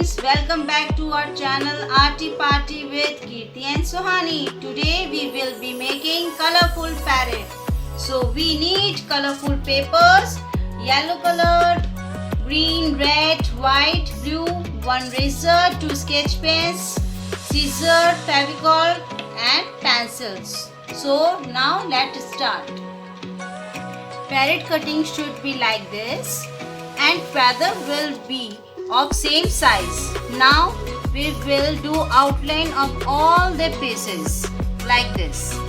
friends, welcome back to our channel Arty Party with Kirti and Sohani. Today we will be making colorful parrot. So we need colorful papers, yellow colored, green, red, white, blue, one razor, two sketch pens, scissor, fevicol and pencils. So now let's start. Parrot cutting should be like this and feather will be of same size. Now we will do outline of all the pieces like this.